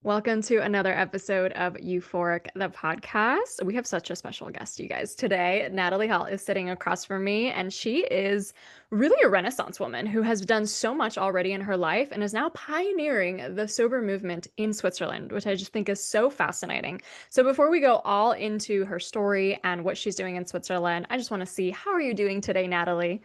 Welcome to another episode of Euphoric, the podcast. We have such a special guest, you guys. Today, Natalie Halt is sitting across from me, and she is really a Renaissance woman who has done so much already in her life and is now pioneering the sober movement in Switzerland, which I just think is so fascinating. So, before we go all into her story and what she's doing in Switzerland, I just want to see how are you doing today, Natalie?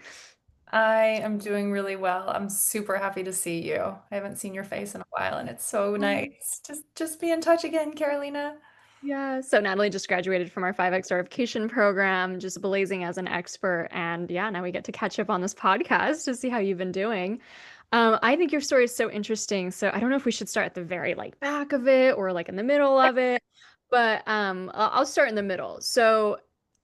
I am doing really well. I'm super happy to see you. I haven't seen your face in a while, and it's so nice. Just be in touch again, Carolina. Yeah, so Natalie just graduated from our 5X verification program, just blazing as an expert. And yeah, now we get to catch up on this podcast to see how you've been doing. I think your story is so interesting. So I don't know if we should start at the very like back of it or like in the middle of it, but I'll start in the middle.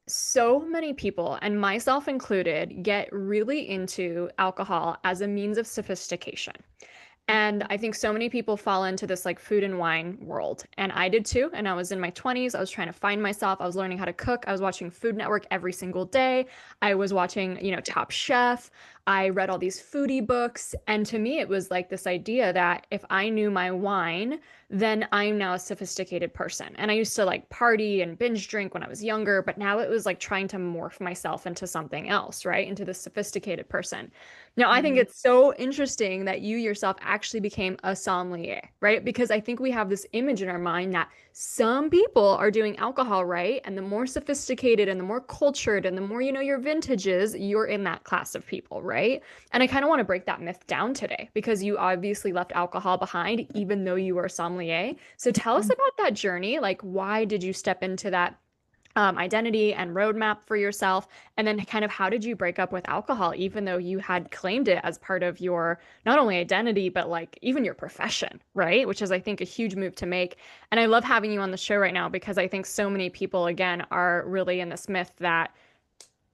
So many people, and myself included, get really into alcohol as a means of sophistication. And I think so many people fall into this like food and wine world. And I did too. And I was in my 20s. I was trying to find myself. I was learning how to cook. I was watching Food Network every single day. I was watching, Top Chef. I read all these foodie books. And to me, it was like this idea that if I knew my wine, then I'm now a sophisticated person. And I used to like party and binge drink when I was younger, but now it was like trying to morph myself into something else, right? Into this sophisticated person. Now, I think Mhm. it's so interesting that you yourself actually became a sommelier, right? Because I think we have this image in our mind that some people are doing alcohol right, and the more sophisticated and the more cultured and the more you know your vintages, you're in that class of people, right? And I kind of want to break that myth down today because you obviously left alcohol behind, even though you were a sommelier. So tell us about that journey. Like, why did you step into that identity and roadmap for yourself? And then kind of how did you break up with alcohol, even though you had claimed it as part of your not only identity, but like even your profession, right? Which is, I think, a huge move to make. And I love having you on the show right now because I think so many people, again, are really in this myth that,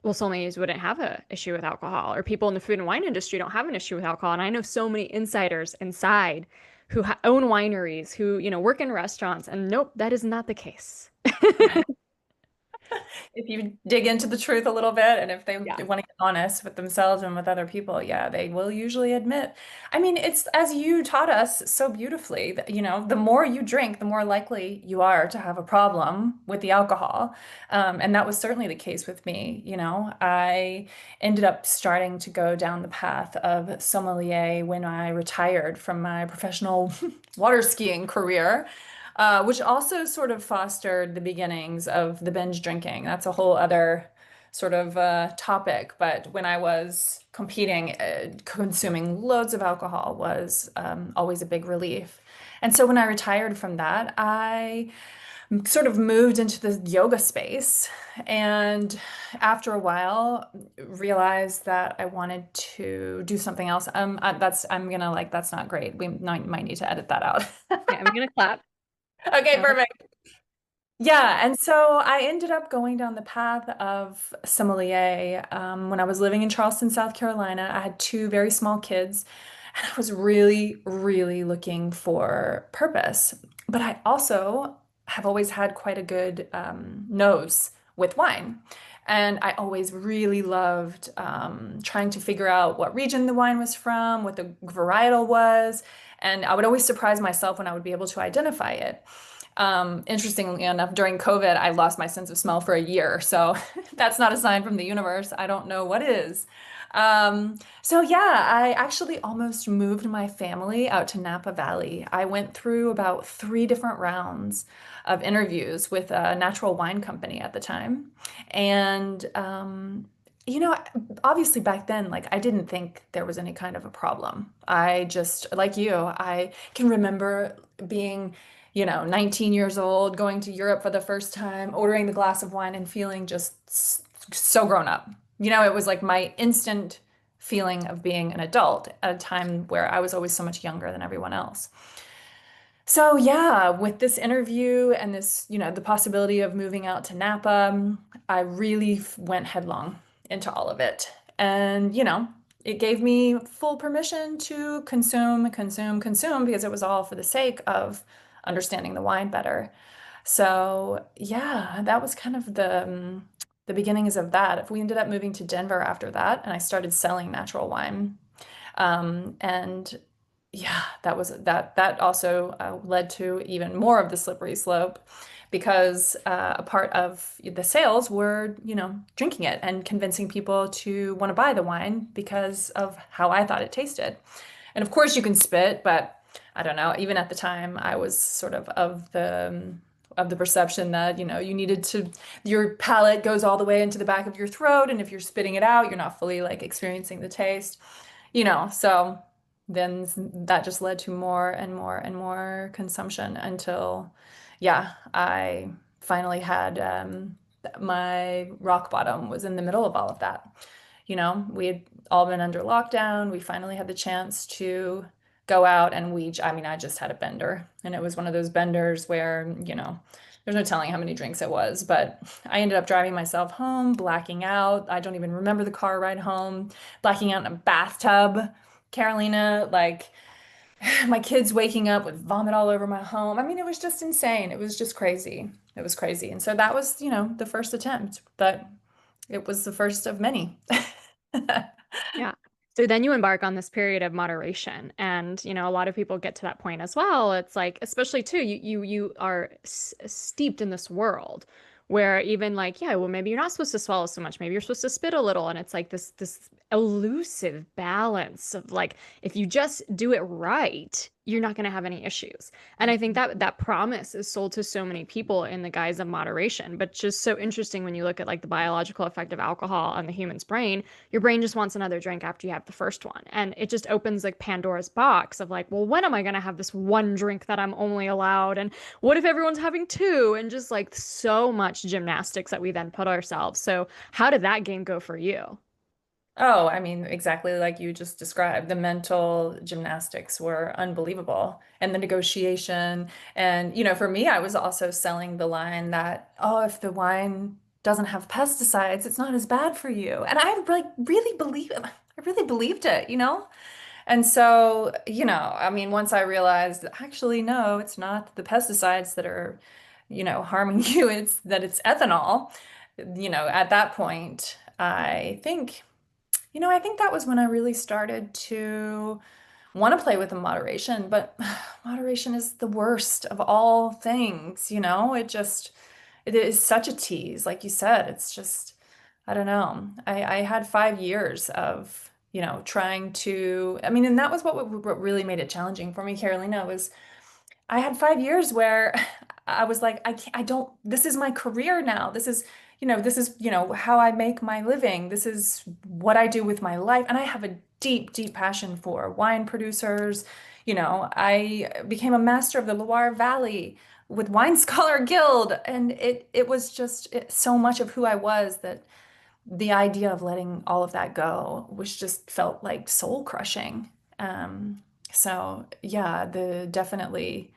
well, sommeliers wouldn't have an issue with alcohol, or people in the food and wine industry don't have an issue with alcohol. And I know so many insiders inside who own wineries, who, work in restaurants, and nope, that is not the case. If you dig into the truth a little bit, and if they Yeah. want to get honest with themselves and with other people, yeah, they will usually admit. I mean, it's as you taught us so beautifully that, the more you drink, the more likely you are to have a problem with the alcohol. And that was certainly the case with me. I ended up starting to go down the path of sommelier when I retired from my professional water skiing career, which also sort of fostered the beginnings of the binge drinking. That's a whole other sort of topic. But when I was competing, consuming loads of alcohol was always a big relief. And so when I retired from that, I sort of moved into the yoga space, and after a while realized that I wanted to do something else. I'm gonna like that's not great. We might need to edit that out. Okay, I'm gonna clap. Okay, That was perfect. Yeah, and so I ended up going down the path of sommelier. When I was living in Charleston, South Carolina, I had two very small kids, and I was really, really looking for purpose. But I also have always had quite a good nose with wine. And I always really loved trying to figure out what region the wine was from, what the varietal was. And I would always surprise myself when I would be able to identify it. Interestingly enough, during COVID, I lost my sense of smell for a year. So that's not a sign from the universe. I don't know what is. So yeah, I actually almost moved my family out to Napa Valley. I went through about three different rounds of interviews with a natural wine company at the time. And you know, obviously back then, like I didn't think there was any kind of a problem. I just, like you, I can remember being 19 years old, going to Europe for the first time, ordering the glass of wine and feeling just so grown up. It was like my instant feeling of being an adult at a time where I was always so much younger than everyone else. So yeah, with this interview and this, the possibility of moving out to Napa, I really went headlong into all of it. And, it gave me full permission to consume, consume, consume because it was all for the sake of understanding the wine better. So yeah, that was kind of the beginnings of that. If we ended up moving to Denver after that, and I started selling natural wine, and Yeah, that also led to even more of the slippery slope because a part of the sales were, drinking it and convincing people to want to buy the wine because of how I thought it tasted. And of course you can spit, but I don't know, even at the time I was sort of the perception that, you needed to your palate goes all the way into the back of your throat, and if you're spitting it out, you're not fully like experiencing the taste. So then that just led to more and more and more consumption until, yeah, I finally had my rock bottom was in the middle of all of that. We had all been under lockdown. We finally had the chance to go out and I mean, I just had a bender, and it was one of those benders where, there's no telling how many drinks it was, but I ended up driving myself home, blacking out. I don't even remember the car ride home, blacking out in a bathtub. Carolina, like my kids waking up with vomit all over my home. I mean, it was just insane. It was just crazy. It was crazy. And so that was, the first attempt, but it was the first of many. Yeah. So then you embark on this period of moderation. And, a lot of people get to that point as well. It's like, especially too, you are steeped in this world where even like, yeah, well, maybe you're not supposed to swallow so much. Maybe you're supposed to spit a little. And it's like this elusive balance of like, if you just do it right, you're not going to have any issues. And I think that promise is sold to so many people in the guise of moderation, but just so interesting when you look at like the biological effect of alcohol on the human's brain. Your brain just wants another drink after you have the first one. And it just opens like Pandora's box of like, well, when am I going to have this one drink that I'm only allowed? And what if everyone's having two? And just like so much gymnastics that we then put ourselves. So, how did that game go for you? Oh, I mean, exactly like you just described. The mental gymnastics were unbelievable. And the negotiation. And, for me, I was also selling the line that, oh, if the wine doesn't have pesticides, it's not as bad for you. And I like really believed it. And so, I mean, once I realized that actually, no, it's not the pesticides that are, harming you, it's that it's ethanol. At that point, I think that was when I really started to want to play with the moderation, but moderation is the worst of all things. It is such a tease. Like you said, it's just, I don't know. I had 5 years of, trying to, I mean, and that was what really made it challenging for me, Carolina, was I had 5 years where I was like, I can't, I don't, this is my career now. This is how I make my living. This is what I do with my life. And I have a deep, deep passion for wine producers. I became a master of the Loire Valley with Wine Scholar Guild. And it was just so much of who I was that the idea of letting all of that go was just felt like soul crushing. So yeah, the definitely.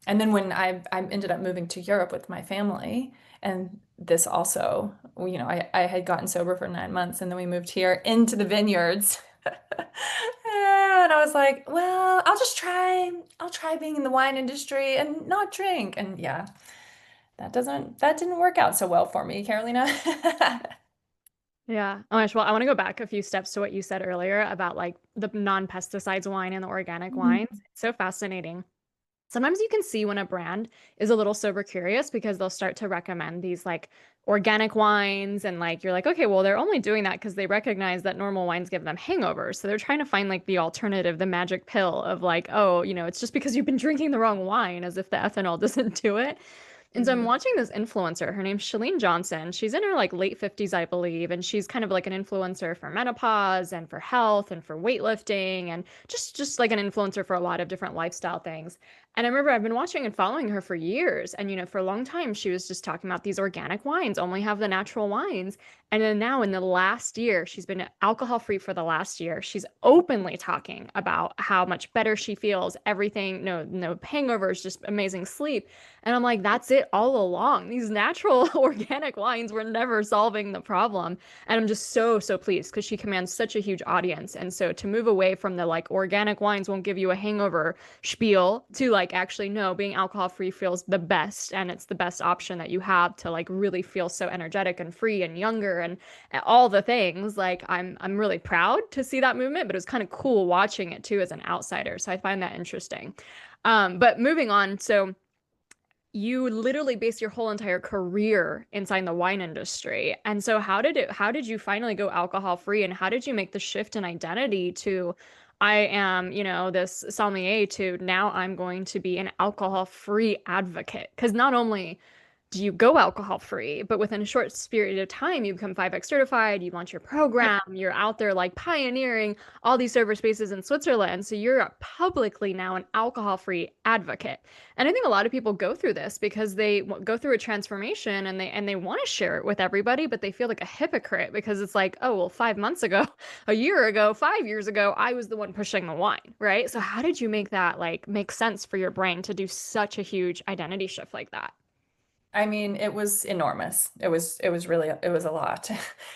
And then when I ended up moving to Europe with my family, and this also, I had gotten sober for 9 months, and then we moved here into the vineyards. And I was like, well, I'll try being in the wine industry and not drink. And yeah, that didn't work out so well for me, Carolina. Yeah. Oh, gosh. Well, I want to go back a few steps to what you said earlier about like the non-pesticides wine and the organic wines. It's so fascinating. Sometimes you can see when a brand is a little sober curious because they'll start to recommend these like organic wines and like you're like, okay, well, they're only doing that because they recognize that normal wines give them hangovers. So they're trying to find like the alternative, the magic pill of like, oh, it's just because you've been drinking the wrong wine, as if the ethanol doesn't do it. And so I'm Mhm. watching this influencer. Her name's Shalene Johnson. She's in her like late 50s, I believe, and she's kind of like an influencer for menopause and for health and for weightlifting and just like an influencer for a lot of different lifestyle things. And I remember I've been watching and following her for years. And for a long time she was just talking about these organic wines, only have the natural wines. And then now in the last year, she's been alcohol free for the last year. She's openly talking about how much better she feels, everything, no hangovers, just amazing sleep. And I'm like, that's it all along. These natural organic wines were never solving the problem. And I'm just so, so pleased because she commands such a huge audience. And so to move away from the like organic wines won't give you a hangover spiel to like, like, actually, no, being alcohol free feels the best and it's the best option that you have to like really feel so energetic and free and younger and all the things. Like I'm really proud to see that movement, but it was kind of cool watching it too as an outsider. So I find that interesting. But moving on, so you literally base your whole entire career inside the wine industry. And so how did you finally go alcohol free and how did you make the shift in identity to I am, this sommelier to now I'm going to be an alcohol free advocate? Because not only do you go alcohol free, but within a short period of time, you become 5X certified, you launch your program, you're out there like pioneering all these server spaces in Switzerland. So you're publicly now an alcohol free advocate. And I think a lot of people go through this because they go through a transformation and they want to share it with everybody, but they feel like a hypocrite because it's like, oh, well, 5 months ago, a year ago, 5 years ago, I was the one pushing the wine, right? So how did you make that like make sense for your brain to do such a huge identity shift like that? I mean, it was enormous. It was really it was a lot.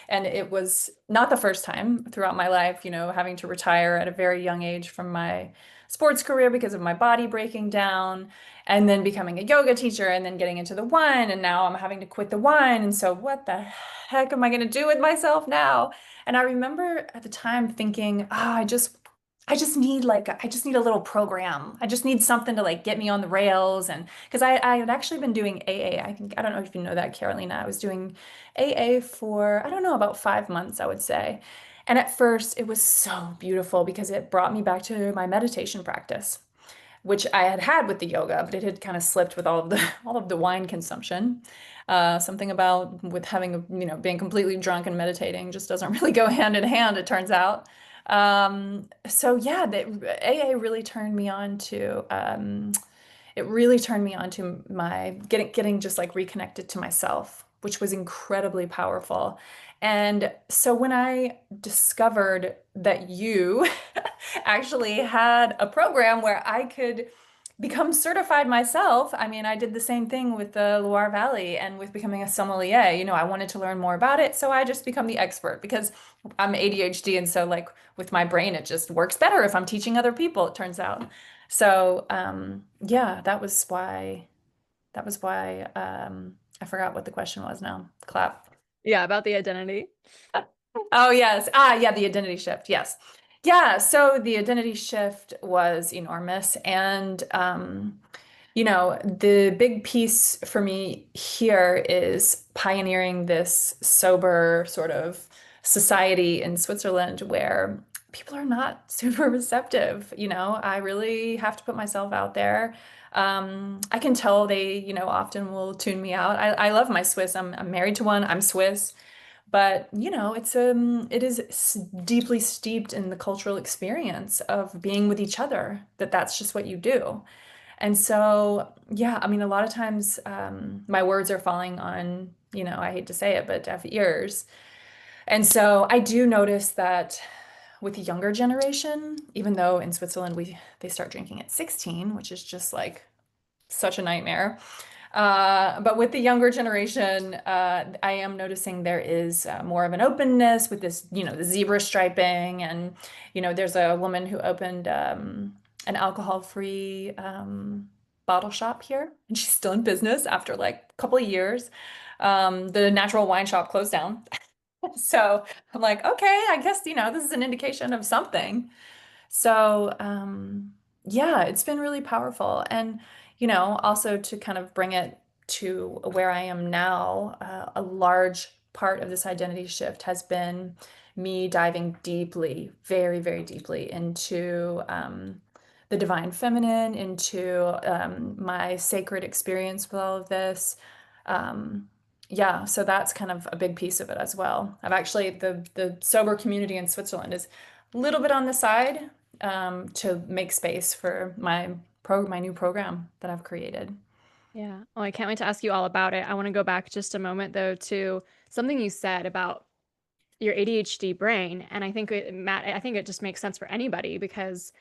And it was not the first time throughout my life, having to retire at a very young age from my sports career because of my body breaking down and then becoming a yoga teacher and then getting into the wine and now I'm having to quit the wine and so what the heck am I going to do with myself now? And I remember at the time thinking, I just need a little program. I just need something to like get me on the rails and because I had actually been doing AA. I don't know if you know that, Carolina. I was doing AA for I don't know about 5 months, I would say. And at first it was so beautiful because it brought me back to my meditation practice, which I had had with the yoga, but it had kind of slipped with all of the all of the wine consumption. Something about with having being completely drunk and meditating just doesn't really go hand in hand, it turns out. So yeah, AA really turned me on to it really turned me on to my getting just like reconnected to myself, which was incredibly powerful. And so when I discovered that you actually had a program where I could become certified myself. I mean, I did the same thing with the Loire Valley and with becoming a sommelier. I wanted to learn more about it, so I just become the expert because I'm ADHD, and so like with my brain, it just works better if I'm teaching other people, it turns out. So, yeah, that was why. I forgot what the question was now. Clap. Yeah, about the identity. Oh, yes. Ah, yeah, the identity shift. Yes. Yeah, so the identity shift was enormous. And, the big piece for me here is pioneering this sober sort of society in Switzerland where people are not super receptive. I really have to put myself out there. I can tell they, often will tune me out. I love my Swiss. I'm married to one. I'm Swiss. But it is deeply steeped in the cultural experience of being with each other, that's just what you do. And so, yeah, I mean, a lot of times my words are falling on, I hate to say it, but deaf ears. And so I do notice that with the younger generation, even though in Switzerland they start drinking at 16, which is just like such a nightmare. But with the younger generation, I am noticing there is more of an openness with this, the zebra striping. And, there's a woman who opened an alcohol-free bottle shop here, and she's still in business after like a couple of years. The natural wine shop closed down. So I'm like, okay, I guess, this is an indication of something. So, yeah, it's been really powerful. And, also to kind of bring it to where I am now, a large part of this identity shift has been me diving deeply, very, very deeply into the divine feminine, into my sacred experience with all of this. Um, yeah, so that's kind of a big piece of it as well. I've actually, the sober community in Switzerland is a little bit on the side to make space for my new program that I've created. Yeah. Oh, I can't wait to ask you all about it. I want to go back just a moment though to something you said about your ADHD brain. And I think Matt, I think it just makes sense for anybody because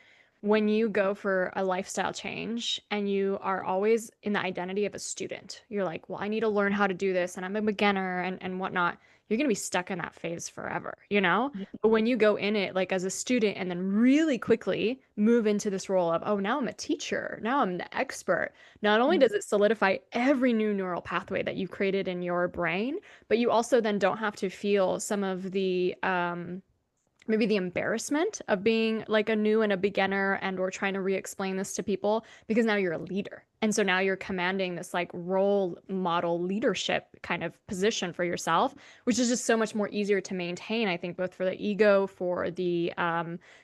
when you go for a lifestyle change and you are always in the identity of a student, you're like, well, I need to learn how to do this and I'm a beginner and whatnot. you're going to be stuck in that phase forever, you know? But when you go in it like as a student and then really quickly move into this role of, oh, now I'm a teacher, now I'm the expert, not only does it solidify every new neural pathway that you've created in your brain, but you also then don't have to feel some of the maybe the embarrassment of being like a new and a beginner and or trying to re-explain this to people because now you're a leader. And so now you're commanding this like role model leadership kind of position for yourself, which is just so much more easier to maintain, I think, both for the ego, for the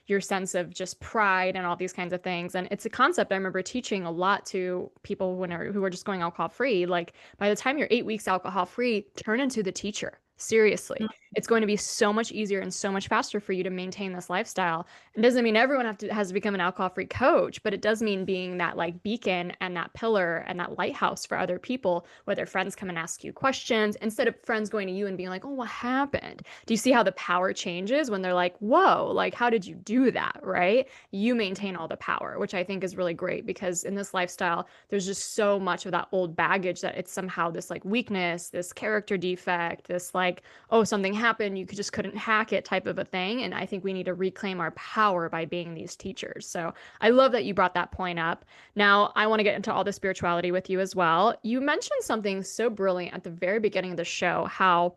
your sense of just pride and all these kinds of things. And it's a concept I remember teaching a lot to people who are just going alcohol free. Like by the time you're 8 weeks alcohol free, turn into the teacher. Seriously, it's going to be so much easier and so much faster for you to maintain this lifestyle. It doesn't mean everyone has to become an alcohol-free coach, but it does mean being that like beacon and that pillar and that lighthouse for other people, whether friends come and ask you questions, instead of friends going to you and being like, oh, what happened? Do you see how the power changes when they're like, whoa, like, how did you do that? Right? You maintain all the power, which I think is really great because in this lifestyle, there's just so much of that old baggage that it's somehow this like weakness, this character defect, this like, oh, something happened, you just couldn't hack it type of a thing. And I think we need to reclaim our power by being these teachers. So I love that you brought that point up. Now, I want to get into all the spirituality with you as well. You mentioned something so brilliant at the very beginning of the show, how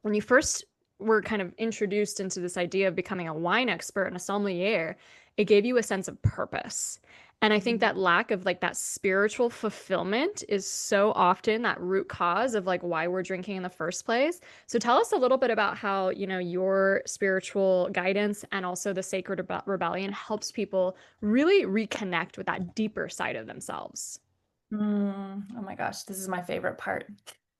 when you first were kind of introduced into this idea of becoming a wine expert and a sommelier, it gave you a sense of purpose. And I think that lack of like that spiritual fulfillment is so often that root cause of like why we're drinking in the first place. So tell us a little bit about how, your spiritual guidance and also the sacred rebellion helps people really reconnect with that deeper side of themselves. Oh my gosh, this is my favorite part.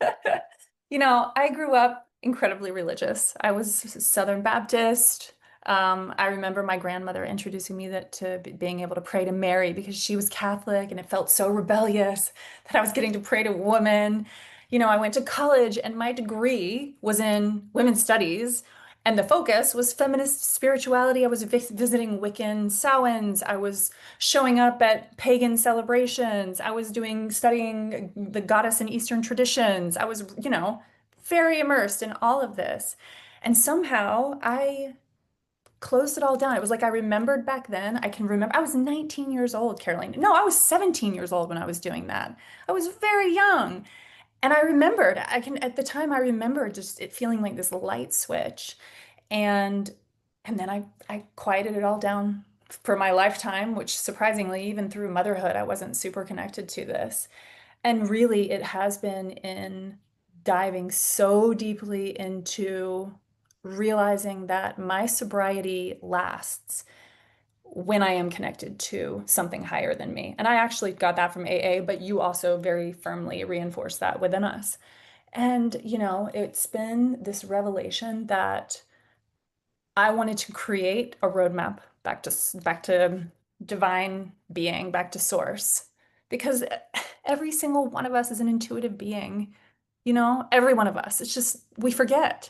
I grew up incredibly religious. I was Southern Baptist. I remember my grandmother introducing me to being able to pray to Mary because she was Catholic and it felt so rebellious that I was getting to pray to a woman. I went to college and my degree was in women's studies, and the focus was feminist spirituality. I was visiting Wiccan Samhains. I was showing up at pagan celebrations. I was studying the goddess in Eastern traditions. I was, very immersed in all of this. And somehow I closed it all down. It was like I remembered back then. I can remember I was 19 years old, Caroline. No, I was 17 years old when I was doing that. I was very young. And I remembered, at the time I remember just it feeling like this light switch. And then I quieted it all down for my lifetime, which surprisingly, even through motherhood, I wasn't super connected to this. And really, it has been in diving so deeply into realizing that my sobriety lasts when I am connected to something higher than me. And I actually got that from AA, but you also very firmly reinforced that within us. And, it's been this revelation that I wanted to create a roadmap back to divine being, back to source, because every single one of us is an intuitive being. Every one of us. It's just we forget.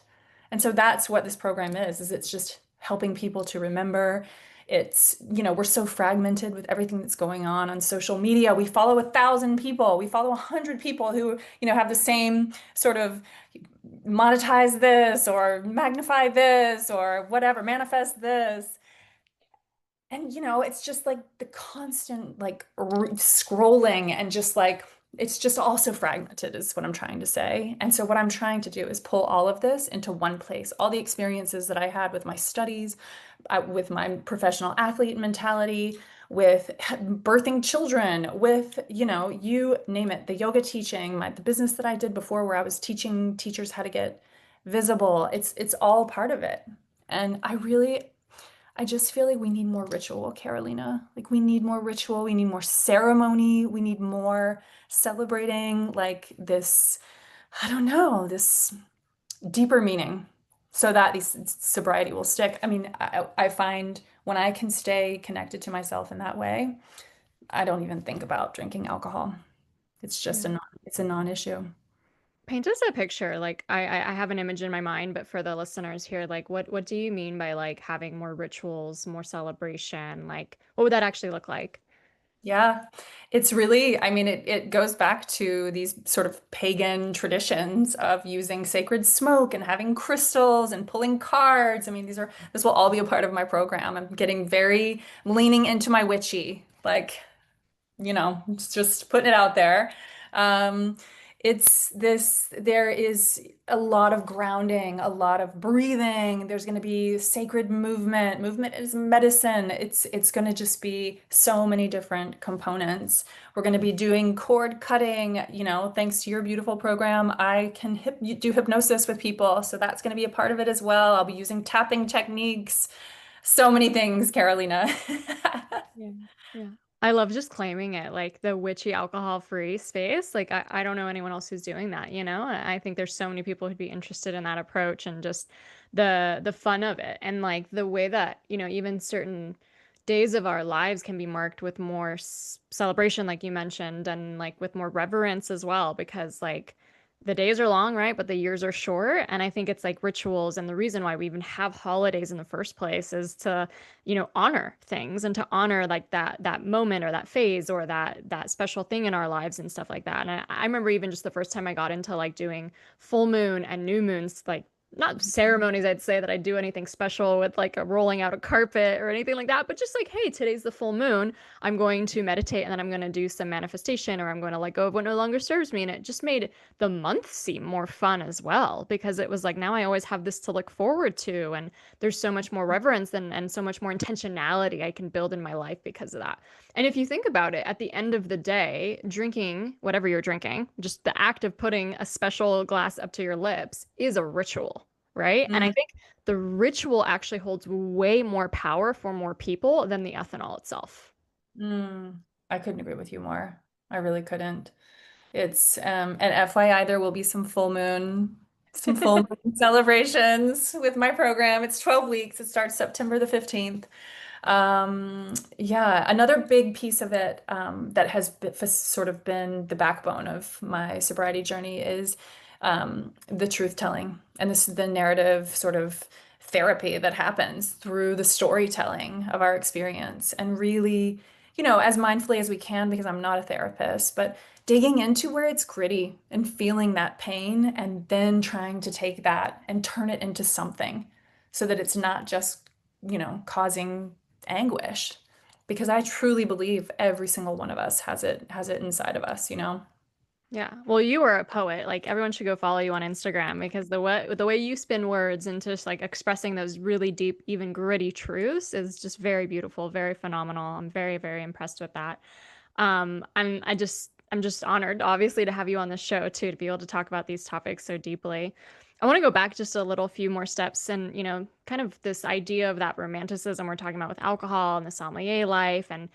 And so that's what this program is it's just helping people to remember. We're so fragmented with everything that's going on social media. We follow 1,000 people. We follow 100 people who, have the same sort of monetize this or magnify this or whatever, manifest this. And it's just like the constant like scrolling and just like it's just all so fragmented is what I'm trying to say. And so what I'm trying to do is pull all of this into one place. All the experiences that I had with my studies, with my professional athlete mentality, with birthing children, with, you name it, the yoga teaching, the business that I did before where I was teaching teachers how to get visible. It's all part of it. And I just feel like we need more ritual, Carolina. Like we need more ritual, we need more ceremony, we need more celebrating like this, I don't know, this deeper meaning so that these sobriety will stick. I mean, I find when I can stay connected to myself in that way, I don't even think about drinking alcohol. It's just Yeah. it's a non-issue. Paint us a picture. Like I have an image in my mind, but for the listeners here, like what do you mean by like having more rituals, more celebration? Like what would that actually look like? Yeah, it's really, I mean, it goes back to these sort of pagan traditions of using sacred smoke and having crystals and pulling cards. I mean, this will all be a part of my program. I'm getting very leaning into my witchy, like, just putting it out there. Um, there is a lot of grounding, a lot of breathing. There's going to be sacred movement. Movement is medicine. It's going to just be so many different components. We're going to be doing cord cutting, thanks to your beautiful program. I can do hypnosis with people, so that's going to be a part of it as well. I'll be using tapping techniques. So many things, Carolina. Yeah. Yeah. I love just claiming it, like the witchy alcohol-free space. Like I don't know anyone else who's doing that, you know? I think there's so many people who'd be interested in that approach and just the fun of it. And like the way that, even certain days of our lives can be marked with more celebration, like you mentioned, and like with more reverence as well, because like the days are long, right? But the years are short. And I think it's like rituals. And the reason why we even have holidays in the first place is to honor things and to honor like that moment or that phase or that special thing in our lives and stuff like that. And I remember even just the first time I got into like doing full moon and new moons, like not ceremonies, I'd say that I do anything special with like a rolling out a carpet or anything like that, but just like, hey, today's the full moon. I'm going to meditate and then I'm going to do some manifestation or I'm going to let go of what no longer serves me. And it just made the month seem more fun as well because it was like now I always have this to look forward to. And there's so much more reverence and so much more intentionality I can build in my life because of that. And if you think about it, at the end of the day, drinking whatever you're drinking, just the act of putting a special glass up to your lips is a ritual, right? And I Mm. think the ritual actually holds way more power for more people than the ethanol itself. Mm, I couldn't agree with you more. I really couldn't. It's and FYI, there will be some full moon celebrations with my program. It's 12 weeks. It starts September the 15th. Yeah, another big piece of it that has sort of been the backbone of my sobriety journey is the truth telling. And this is the narrative sort of therapy that happens through the storytelling of our experience and really, as mindfully as we can, because I'm not a therapist, but digging into where it's gritty and feeling that pain and then trying to take that and turn it into something so that it's not just, causing anguish. Because I truly believe every single one of us has it inside of us. Yeah. Well, you are a poet. Like everyone should go follow you on Instagram because the way you spin words into just like expressing those really deep, even gritty truths is just very beautiful, very phenomenal. I'm very, very impressed with that. And I'm just honored, obviously, to have you on the show too, to be able to talk about these topics so deeply. I want to go back just a little few more steps and, kind of this idea of that romanticism we're talking about with alcohol and the sommelier life and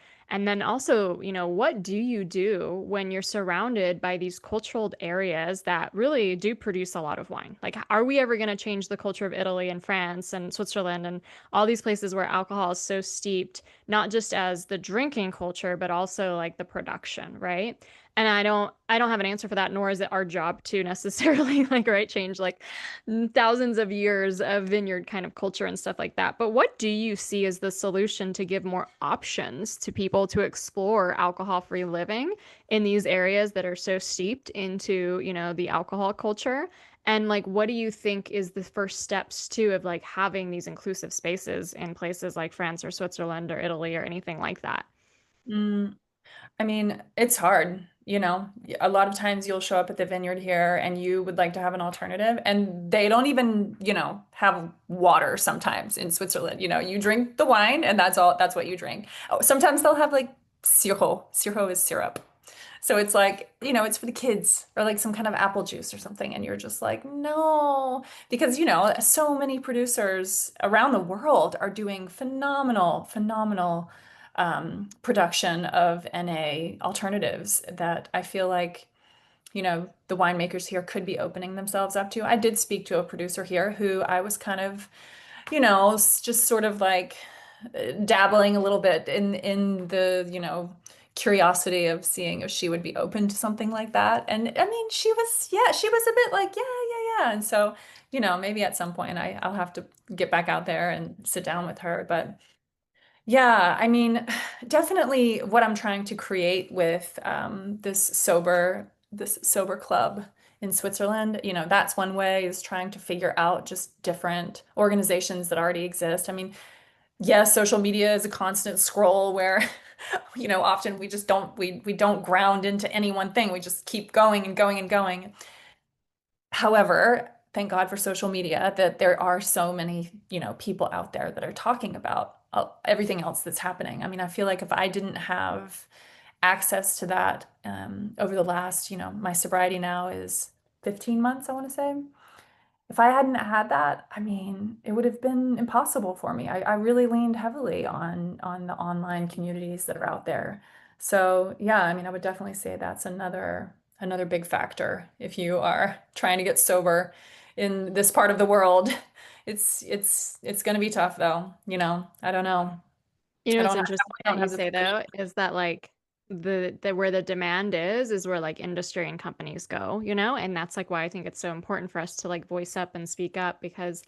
then also, what do you do when you're surrounded by these cultural areas that really do produce a lot of wine? Like, are we ever going to change the culture of Italy and France and Switzerland and all these places where alcohol is so steeped, not just as the drinking culture, but also like the production, right? And I don't have an answer for that, nor is it our job to necessarily like, right, change like thousands of years of vineyard kind of culture and stuff like that. But what do you see as the solution to give more options to people to explore alcohol-free living in these areas that are so steeped into, the alcohol culture? And like, what do you think is the first steps too of like having these inclusive spaces in places like France or Switzerland or Italy or anything like that? Mm, I mean, it's hard, you know. A lot of times you'll show up at the vineyard here and you would like to have an alternative, and they don't even, have water sometimes in Switzerland. You drink the wine and that's what you drink. Oh, sometimes they'll have like sirop. Sirop is syrup. So it's like, it's for the kids or like some kind of apple juice or something. And you're just like, no, because, so many producers around the world are doing phenomenal, phenomenal production of NA alternatives that I feel like, the winemakers here could be opening themselves up to. I did speak to a producer here who I was kind of, just sort of like dabbling a little bit in the, curiosity of seeing if she would be open to something like that. And I mean, she was a bit like, yeah, yeah, yeah. And so, maybe at some point I'll have to get back out there and sit down with her. But Yeah, I mean, definitely what I'm trying to create with this sober club in Switzerland, that's one way is trying to figure out just different organizations that already exist. I mean, yes, social media is a constant scroll where, often we just don't we don't ground into any one thing. We just keep going and going and going. However, thank God for social media that there are so many, people out there that are talking about everything else that's happening. I mean, I feel like if I didn't have access to that over the last, my sobriety now is 15 months, I want to say. If I hadn't had that, I mean, it would have been impossible for me. I really leaned heavily on the online communities that are out there. So yeah, I mean, I would definitely say that's another big factor if you are trying to get sober in this part of the world. It's going to be tough though, I don't know. You I know, what's don't have, interesting I that don't you have the say solution. though is that like the where the demand is where like industry and companies go, and that's like why I think it's so important for us to like voice up and speak up because,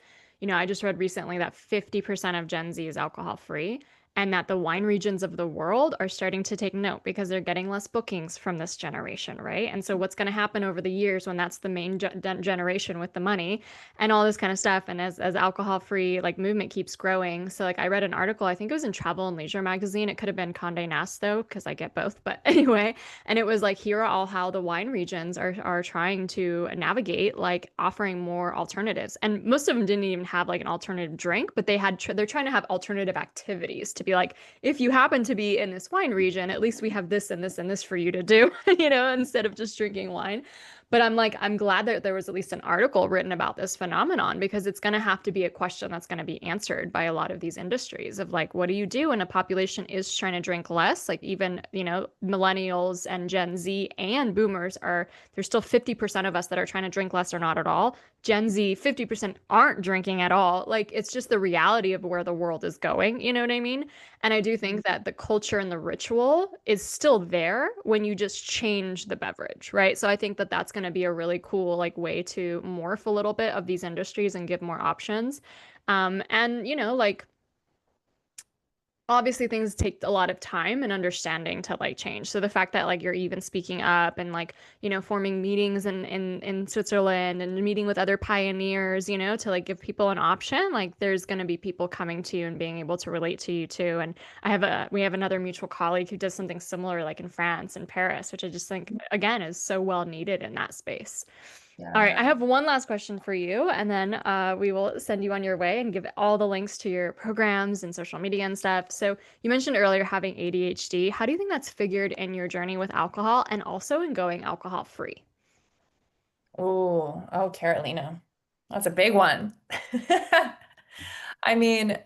I just read recently that 50% of Gen Z is alcohol free and that the wine regions of the world are starting to take note because they're getting less bookings from this generation, right? And so what's going to happen over the years when that's the main generation with the money and all this kind of stuff. And as alcohol free like movement keeps growing, so like I read an article, I think it was in Travel and Leisure magazine. It could have been Condé Nast though, because I get both. But anyway, and it was like here are all how the wine regions are trying to navigate like offering more alternatives. And most of them didn't even have like an alternative drink, but they're trying to have alternative activities to be like if you happen to be in this wine region, at least we have this and this and this for you to do, instead of just drinking wine. But I'm like, I'm glad that there was at least an article written about this phenomenon because it's going to have to be a question that's going to be answered by a lot of these industries of like, what do you do when a population is trying to drink less? Like even, millennials and Gen Z and boomers there's still 50% of us that are trying to drink less or not at all. Gen Z, 50% aren't drinking at all. Like it's just the reality of where the world is going. You know what I mean? And I do think that the culture and the ritual is still there when you just change the beverage, right? So I think that that's going to be a really cool like way to morph a little bit of these industries and give more options. And like obviously things take a lot of time and understanding to like change. So the fact that like you're even speaking up and like, forming meetings in Switzerland and meeting with other pioneers, to like give people an option, like there's going to be people coming to you and being able to relate to you too. And we have another mutual colleague who does something similar like in France and Paris, which I just think again is so well needed in that space. All Yeah, right, I definitely. have one last question for you, and then we will send you on your way and give all the links to your programs and social media and stuff. So, you mentioned earlier having ADHD. How do you think that's figured in your journey with alcohol and also in going alcohol free? Oh, Carolina. That's a big one. I mean,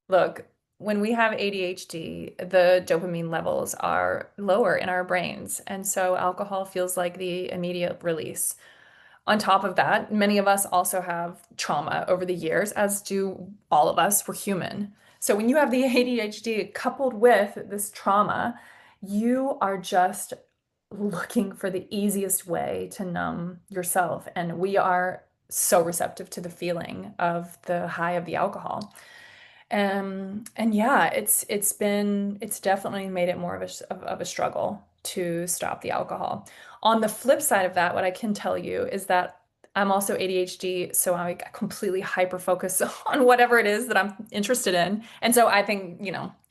look, when we have ADHD, the dopamine levels are lower in our brains. And so alcohol feels like the immediate release. On top of that, many of us also have trauma over the years, as do all of us. We're human. So when you have the ADHD coupled with this trauma, you are just looking for the easiest way to numb yourself. And we are so receptive to the feeling of the high of the alcohol. And yeah, it's definitely made it more of a struggle to stop the alcohol. On the flip side of that, what I can tell you is that I'm also ADHD, so I completely hyper focus on whatever it is that I'm interested in. And so I think,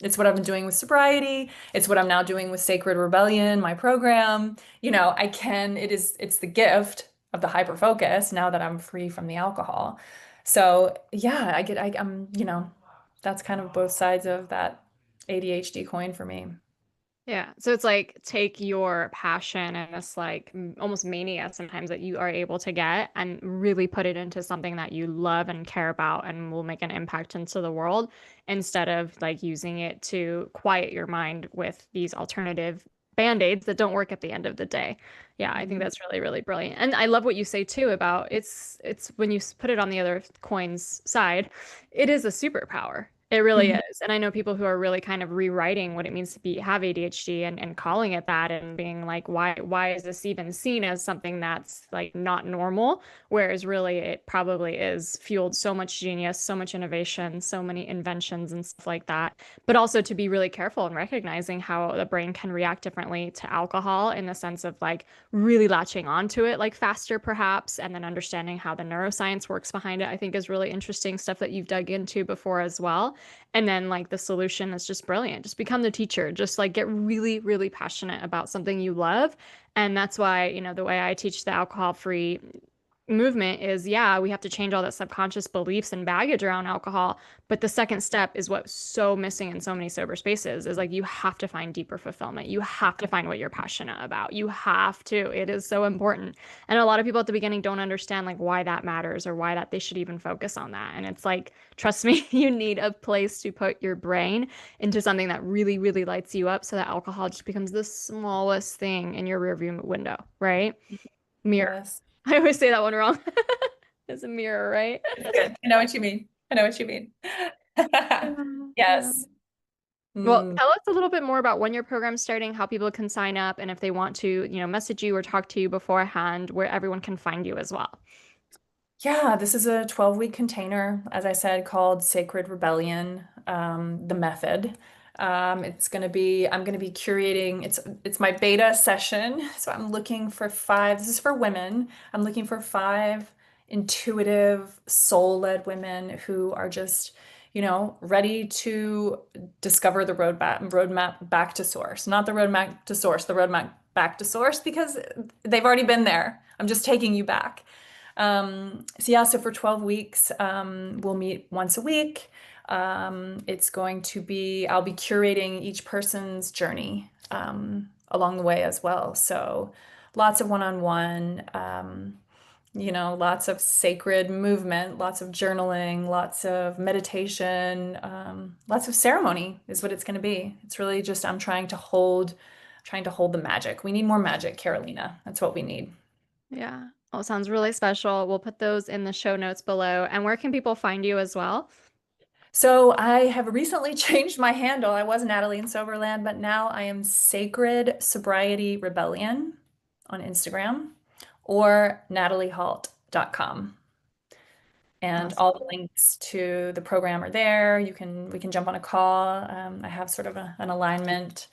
it's what I've been doing with sobriety. It's what I'm now doing with Sacred Rebellion, my program. It's the gift of the hyper focus now that I'm free from the alcohol. So yeah, that's kind of both sides of that ADHD coin for me. Yeah. So it's like take your passion and this like almost mania sometimes that you are able to get and really put it into something that you love and care about and will make an impact into the world instead of like using it to quiet your mind with these alternative band-aids that don't work at the end of the day. Yeah, I think Mhm. that's really, really brilliant. And I love what you say too about it's when you put it on the other coin's side, it is a superpower. It really Mhm. is. And I know people who are really kind of rewriting what it means to be have ADHD and calling it that and being like, why is this even seen as something that's like not normal? Whereas really it probably is fueled so much genius, so much innovation, so many inventions and stuff like that. But also to be really careful and recognizing how the brain can react differently to alcohol in the sense of like really latching onto it like faster perhaps, and then understanding how the neuroscience works behind it, I think is really interesting stuff that you've dug into before as well. And then like the solution is just brilliant. Just become the teacher. Just like get really, really passionate about something you love. And that's why, the way I teach the alcohol-free movement is, yeah, we have to change all that subconscious beliefs and baggage around alcohol. But the second step is what's so missing in so many sober spaces is like you have to find deeper fulfillment. You have to find what you're passionate about. You have to. It is so important. And a lot of people at the beginning don't understand like why that matters or why that they should even focus on that. And it's like, trust me, you need a place to put your brain into something that really, really lights you up so that alcohol just becomes the smallest thing in your rearview window, right? Mirror. Yes. I always say that one wrong. It's a mirror, right? It's good. I know what you mean. I know what you mean. Yeah, yeah. Yes. Well, Mm. tell us a little bit more about when your program's starting, how people can sign up, and if they want to, message you or talk to you beforehand, where everyone can find you as well. Yeah, this is a 12-week container, as I said, called Sacred Rebellion, the method. I'm gonna be curating, it's my beta session. So I'm looking for five, this is for women. I'm looking for five intuitive, soul-led women who are just, ready to discover the roadmap back to source. Not the roadmap to source, the roadmap back to source, because they've already been there. I'm just taking you back. So yeah, so for 12 weeks, we'll meet once a week. I'll be curating each person's journey along the way as well. So lots of one-on-one, lots of sacred movement, lots of journaling, lots of meditation, lots of ceremony is what it's going to be. It's really just trying to hold the magic. We need more magic, Carolina. That's what we need. Yeah. Well, it sounds really special. We'll put those in the show notes below. And where can people find you as well? So I have recently changed my handle. I was Natalie in Soberland, but now I am Sacred Sobriety Rebellion on Instagram or nataliehalt.com. And Awesome. all the links to the program are there. We can jump on a call. I have sort of an alignment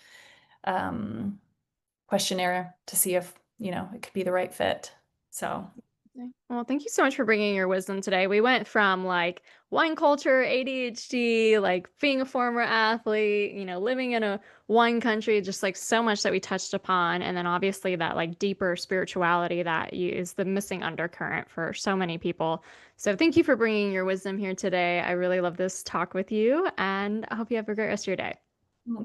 um, questionnaire to see if, it could be the right fit. So. Okay. Well, thank you so much for bringing your wisdom today. We went from like wine culture, ADHD, like being a former athlete, living in a wine country, just like so much that we touched upon. And then obviously that like deeper spirituality that is the missing undercurrent for so many people. So thank you for bringing your wisdom here today. I really love this talk with you, and I hope you have a great rest of your day.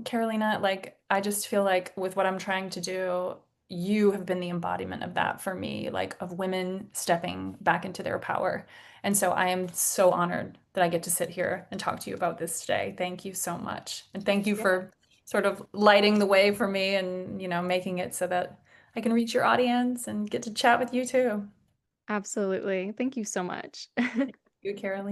Carolina, like, I just feel like with what I'm trying to do, you have been the embodiment of that for me, like of women stepping back into their power. And so I am so honored that I get to sit here and talk to you about this today. Thank you so much. And thank you Yeah. for sort of lighting the way for me and, making it so that I can reach your audience and get to chat with you too. Absolutely. Thank you so much. Thank you, Carolina.